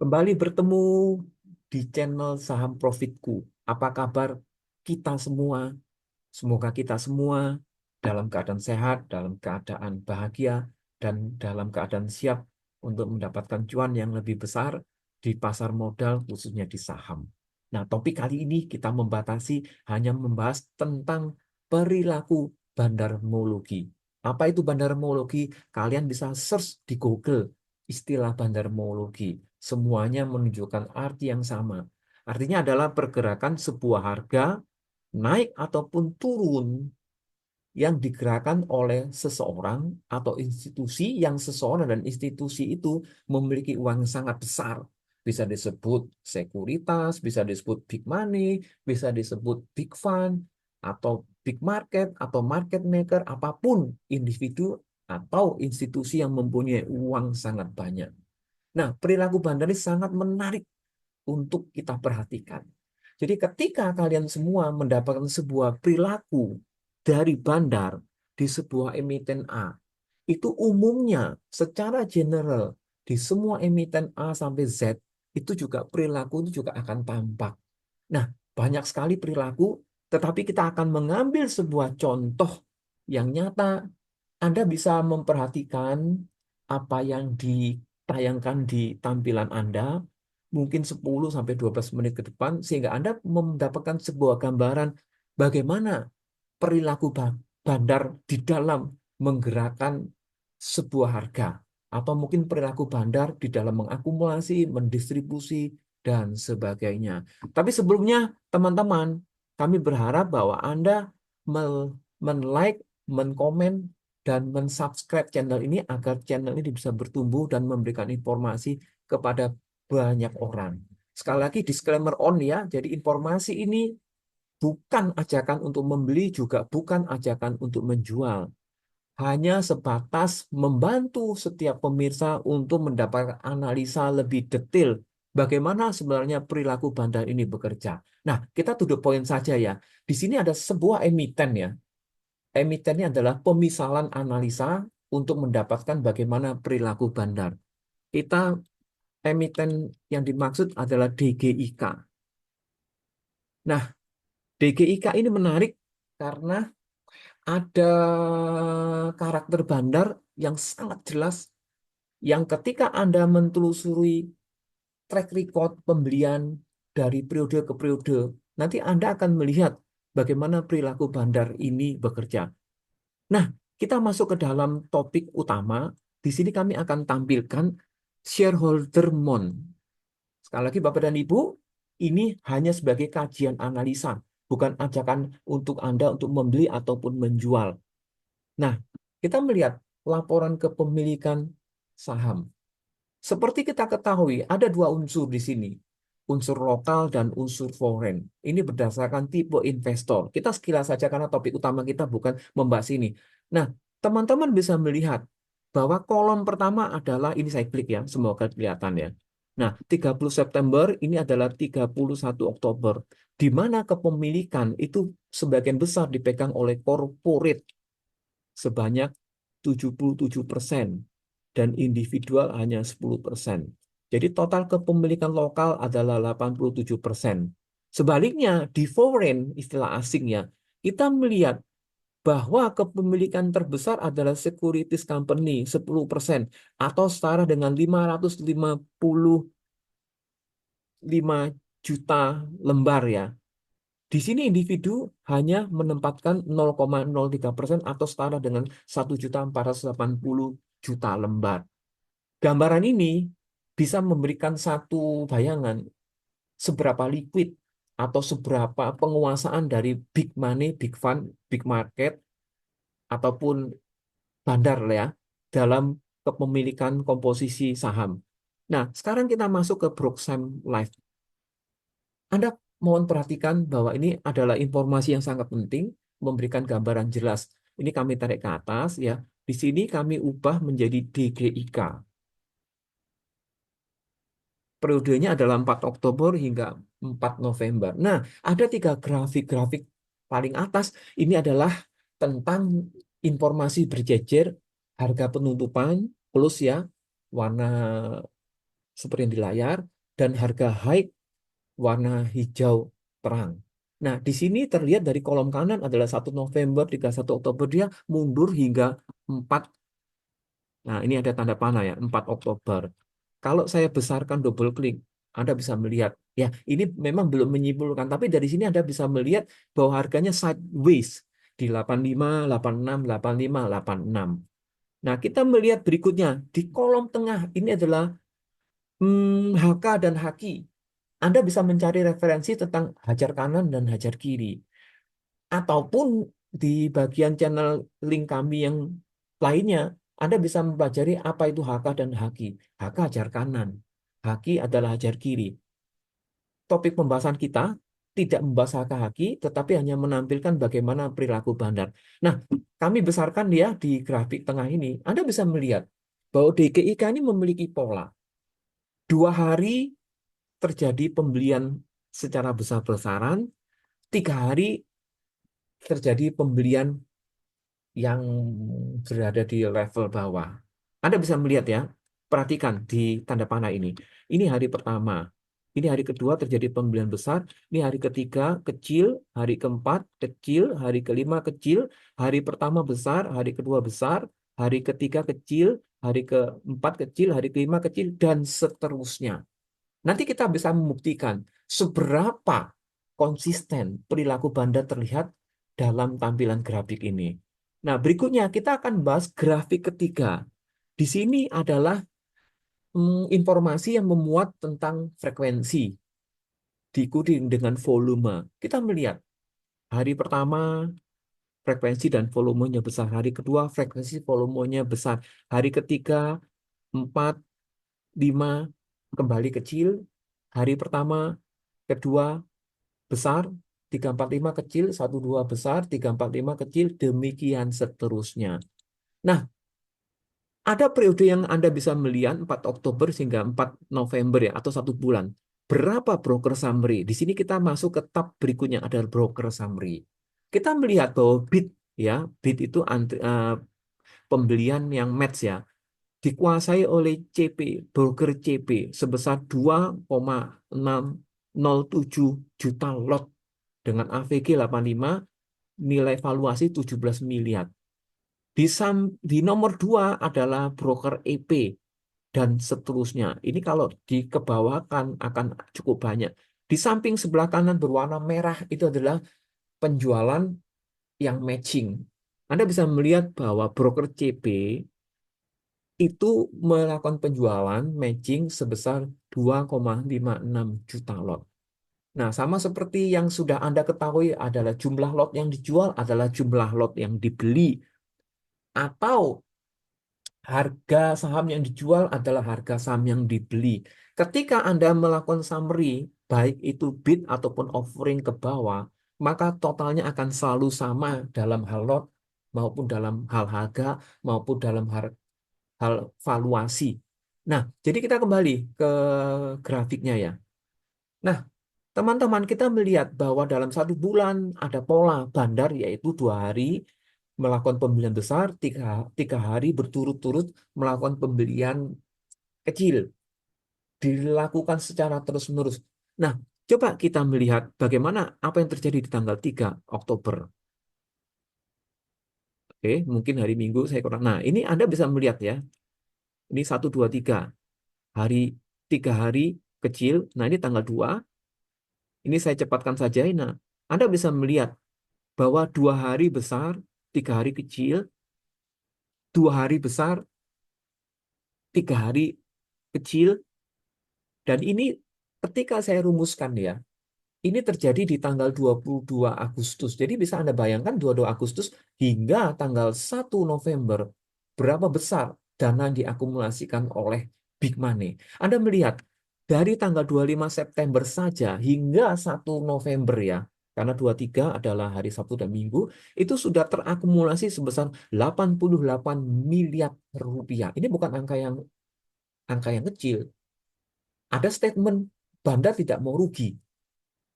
Kembali bertemu di channel Saham Profitku. Apa kabar kita semua? Semoga kita semua dalam keadaan sehat, dalam keadaan bahagia, dan dalam keadaan siap untuk mendapatkan cuan yang lebih besar di pasar modal, khususnya di saham. Nah, topik kali ini kita membatasi hanya membahas tentang perilaku bandarmologi. Apa itu bandarmologi? Kalian bisa search di Google istilah bandarmologi. Semuanya menunjukkan arti yang sama. Artinya adalah pergerakan sebuah harga naik ataupun turun yang digerakkan oleh seseorang atau institusi yang seseorang dan institusi itu memiliki uang yang sangat besar. Bisa disebut sekuritas, bisa disebut big money, bisa disebut big fund, atau big market, atau market maker, apapun individu atau institusi yang mempunyai uang sangat banyak. Nah, perilaku bandar ini sangat menarik untuk kita perhatikan. Jadi ketika kalian semua mendapatkan sebuah perilaku dari bandar di sebuah emiten A, itu umumnya secara general di semua emiten A sampai Z itu juga perilaku itu juga akan tampak. Nah, banyak sekali perilaku, tetapi kita akan mengambil sebuah contoh yang nyata. Anda bisa memperhatikan apa yang ditayangkan di tampilan Anda, mungkin 10 sampai 12 menit ke depan, sehingga Anda mendapatkan sebuah gambaran bagaimana perilaku bandar di dalam menggerakkan sebuah harga, atau mungkin perilaku bandar di dalam mengakumulasi, mendistribusi, dan sebagainya. Tapi sebelumnya, teman-teman, kami berharap bahwa Anda men-like, men-komen, dan men-subscribe channel ini agar channel ini bisa bertumbuh dan memberikan informasi kepada banyak orang. Sekali lagi disclaimer on ya, jadi informasi ini bukan ajakan untuk membeli, juga bukan ajakan untuk menjual. Hanya sebatas membantu setiap pemirsa untuk mendapatkan analisa lebih detail bagaimana sebenarnya perilaku bandar ini bekerja. Nah, kita tutup poin saja ya. Di sini ada sebuah emiten ya. Emitennya adalah pemisalan analisa untuk mendapatkan bagaimana perilaku bandar. Kita emiten yang dimaksud adalah DGIK. Nah, DGIK ini menarik karena ada karakter bandar yang sangat jelas yang ketika Anda mentelusuri track record pembelian dari periode ke periode, nanti Anda akan melihat bagaimana perilaku bandar ini bekerja. Nah, kita masuk ke dalam topik utama. Di sini kami akan tampilkan shareholder mon. Sekali lagi Bapak dan Ibu, ini hanya sebagai kajian analisa, bukan ajakan untuk Anda untuk membeli ataupun menjual. Nah, kita melihat laporan kepemilikan saham. Seperti kita ketahui, ada dua unsur di sini. Unsur lokal dan unsur foreign. Ini berdasarkan tipe investor. Kita sekilas saja karena topik utama kita bukan membahas ini. Nah, teman-teman bisa melihat bahwa kolom pertama adalah, ini saya klik ya, semoga kelihatan ya. Nah, 30 September ini adalah 31 Oktober, di mana kepemilikan itu sebagian besar dipegang oleh corporate sebanyak 77% dan individual hanya 10%. Jadi total kepemilikan lokal adalah 87%. Sebaliknya di foreign, istilah asingnya, kita melihat bahwa kepemilikan terbesar adalah securities company 10% atau setara dengan 555 juta lembar ya. Di sini individu hanya menempatkan 0,03% atau setara dengan 1.480 juta lembar. Gambaran ini bisa memberikan satu bayangan seberapa liquid atau seberapa penguasaan dari big money, big fund, big market, ataupun bandar lah ya, dalam kepemilikan komposisi saham. Nah, sekarang kita masuk ke Brookside Life. Anda mohon perhatikan bahwa ini adalah informasi yang sangat penting, memberikan gambaran jelas. Ini kami tarik ke atas ya. Di sini kami ubah menjadi DGIK. Periodenya adalah 4 Oktober hingga 4 November. Nah, ada tiga grafik-grafik paling atas. Ini adalah tentang informasi berjejer, harga penutupan, plus ya, warna seperti yang di layar. dan harga high warna hijau terang. Nah, di sini terlihat dari kolom kanan adalah 1 November, 31 Oktober, dia mundur hingga 4. Nah, ini ada tanda panah ya, 4 Oktober. Kalau saya besarkan double klik, Anda bisa melihat, ya ini memang belum menyimpulkan, tapi dari sini Anda bisa melihat bahwa harganya sideways di 85, 86, 85, 86. Nah, kita melihat berikutnya, di kolom tengah ini adalah HK dan Haki. Anda bisa mencari referensi tentang hajar kanan dan hajar kiri. Ataupun di bagian channel link kami yang lainnya, Anda bisa mempelajari apa itu HK dan Haki. HK hajar kanan, Haki adalah hajar kiri. Topik pembahasan kita tidak membahas HK-Haki, tetapi hanya menampilkan bagaimana perilaku bandar. Nah, kami besarkan dia di grafik tengah ini. Anda bisa melihat bahwa DKIK ini memiliki pola. 2 hari terjadi pembelian secara besar-besaran, 3 hari terjadi pembelian yang berada di level bawah. Anda bisa melihat ya, perhatikan di tanda panah ini. Ini hari pertama, ini hari kedua terjadi pembelian besar, ini hari ketiga kecil, hari keempat kecil, hari kelima kecil, hari pertama besar, hari kedua besar, hari ketiga kecil, hari keempat kecil, hari kelima kecil, dan seterusnya. Nanti kita bisa membuktikan seberapa konsisten perilaku Banda terlihat dalam tampilan grafik ini. Nah, berikutnya kita akan bahas grafik ketiga. Di sini adalah informasi yang memuat tentang frekuensi diikuti dengan volume. Kita melihat hari pertama frekuensi dan volumenya besar, hari kedua frekuensi volumenya besar, hari ketiga 4, 5 kembali kecil, hari pertama, kedua besar, 345 kecil, 12 besar, 345 kecil, demikian seterusnya. Nah, ada periode yang Anda bisa melihat 4 Oktober hingga 4 November ya, atau 1 bulan. Berapa broker summary? Di sini kita masuk ke tab berikutnya, ada broker summary. Kita melihat bahwa bid ya, bid itu pembelian yang match ya, dikuasai oleh CP, broker CP sebesar 2,607 juta lot dengan AVG 85, nilai valuasi 17 miliar. Di nomor 2 adalah broker EP dan seterusnya. Ini kalau dikebawahkan akan cukup banyak. Di samping sebelah kanan berwarna merah itu adalah penjualan yang matching. Anda bisa melihat bahwa broker CP itu melakukan penjualan matching sebesar 2,56 juta lot. Nah, sama seperti yang sudah Anda ketahui adalah jumlah lot yang dijual adalah jumlah lot yang dibeli, atau harga saham yang dijual adalah harga saham yang dibeli. Ketika Anda melakukan summary, baik itu bid ataupun offering ke bawah, maka totalnya akan selalu sama dalam hal lot, maupun dalam hal harga, maupun dalam hal valuasi. Nah, jadi kita kembali ke grafiknya ya. Nah, teman-teman, kita melihat bahwa dalam 1 bulan ada pola bandar, yaitu 2 hari melakukan pembelian besar, tiga hari berturut-turut melakukan pembelian kecil, dilakukan secara terus-menerus. Nah, coba kita melihat bagaimana apa yang terjadi di tanggal 3 Oktober. Oke, mungkin hari Minggu saya kurang. Nah, ini Anda bisa melihat ya. Ini 1, 2, 3. Hari 3 hari kecil. Nah, ini tanggal 2. Ini saya cepatkan saja. Nah, Anda bisa melihat bahwa 2 hari besar, 3 hari kecil, 2 hari besar, 3 hari kecil, dan ini ketika saya rumuskan ya, ini terjadi di tanggal 22 Agustus. Jadi bisa Anda bayangkan 22 Agustus hingga tanggal 1 November, berapa besar dana yang diakumulasikan oleh Big Money. Anda melihat dari tanggal 25 September saja hingga 1 November ya, karena 23 adalah hari Sabtu dan Minggu, itu sudah terakumulasi sebesar 88 miliar rupiah. Ini bukan angka yang kecil. Ada statement Bandar tidak mau rugi.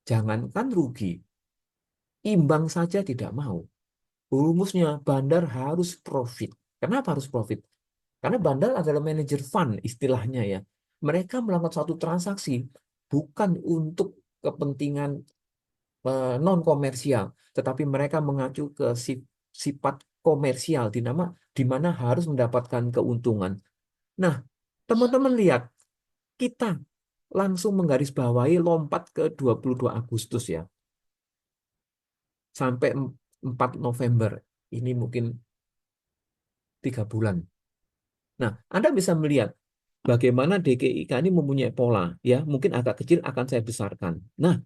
Jangankan rugi, imbang saja tidak mau. Rumusnya Bandar harus profit. Kenapa harus profit? Karena Bandar adalah manajer fund istilahnya ya. mereka melakukan suatu transaksi bukan untuk kepentingan non komersial, tetapi mereka mengacu ke sifat komersial di mana harus mendapatkan keuntungan. Nah, teman-teman lihat, kita langsung menggarisbawahi lompat ke 22 Agustus ya, sampai 4 November. Ini mungkin 3 bulan. Nah, Anda bisa melihat bagaimana DKIK ini mempunyai pola, ya, mungkin agak kecil akan saya besarkan. Nah,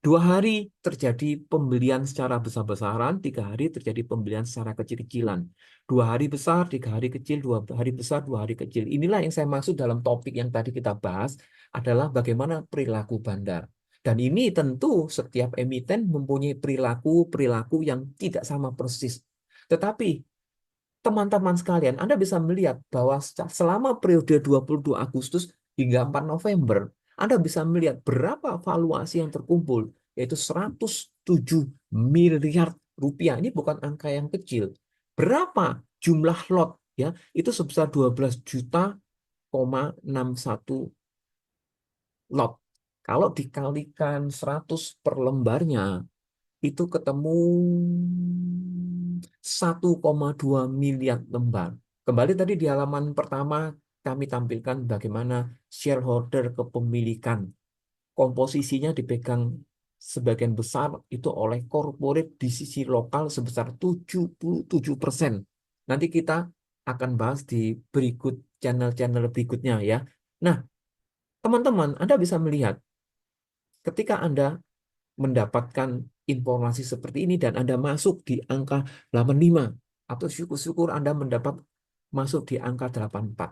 2 hari terjadi pembelian secara besar-besaran, 3 hari terjadi pembelian secara kecil-kecilan. 2 hari besar, 3 hari kecil, 2 hari besar, 2 hari kecil. Inilah yang saya maksud dalam topik yang tadi kita bahas adalah bagaimana perilaku bandar. Dan ini tentu setiap emiten mempunyai perilaku-perilaku yang tidak sama persis. Tetapi teman-teman sekalian, Anda bisa melihat bahwa selama periode 22 Agustus hingga 4 November, Anda bisa melihat berapa valuasi yang terkumpul, yaitu 107 miliar rupiah. Ini bukan angka yang kecil. Berapa jumlah lot? Ya, itu sebesar 12 juta,61 lot. Kalau dikalikan 100 per lembarnya, itu ketemu 1,2 miliar lembar. Kembali tadi di halaman pertama, kami tampilkan bagaimana shareholder kepemilikan. Komposisinya dipegang sebagian besar itu oleh corporate di sisi lokal sebesar 77%. Nanti kita akan bahas di berikut channel-channel berikutnya ya. Nah, teman-teman, Anda bisa melihat ketika Anda mendapatkan informasi seperti ini dan Anda masuk di angka 85 atau syukur-syukur Anda mendapat masuk di angka 84.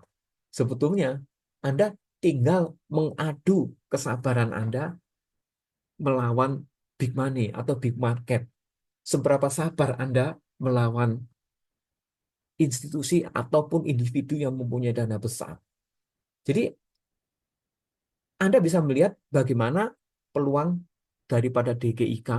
Sebetulnya Anda tinggal mengadu kesabaran Anda melawan big money atau big market. Seberapa sabar Anda melawan institusi ataupun individu yang mempunyai dana besar. Jadi Anda bisa melihat bagaimana peluang daripada DGIK,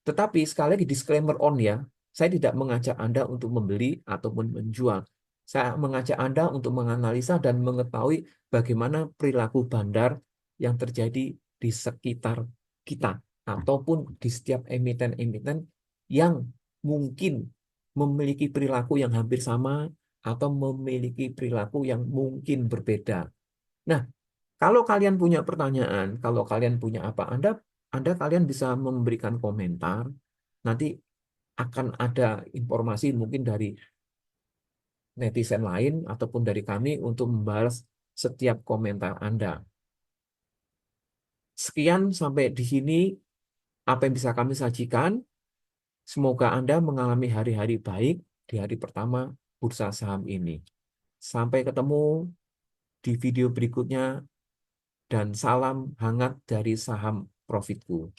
tetapi sekali lagi disclaimer on ya, saya tidak mengajak Anda untuk membeli ataupun menjual. Saya mengajak Anda untuk menganalisa dan mengetahui bagaimana perilaku bandar yang terjadi di sekitar kita ataupun di setiap emiten-emiten yang mungkin memiliki perilaku yang hampir sama atau memiliki perilaku yang mungkin berbeda. Nah, kalau kalian punya pertanyaan, kalau kalian punya apa, kalian bisa memberikan komentar. Nanti akan ada informasi mungkin dari netizen lain ataupun dari kami untuk membalas setiap komentar Anda. Sekian sampai di sini apa yang bisa kami sajikan. Semoga Anda mengalami hari-hari baik di hari pertama bursa saham ini. Sampai ketemu di video berikutnya dan salam hangat dari saham profitku.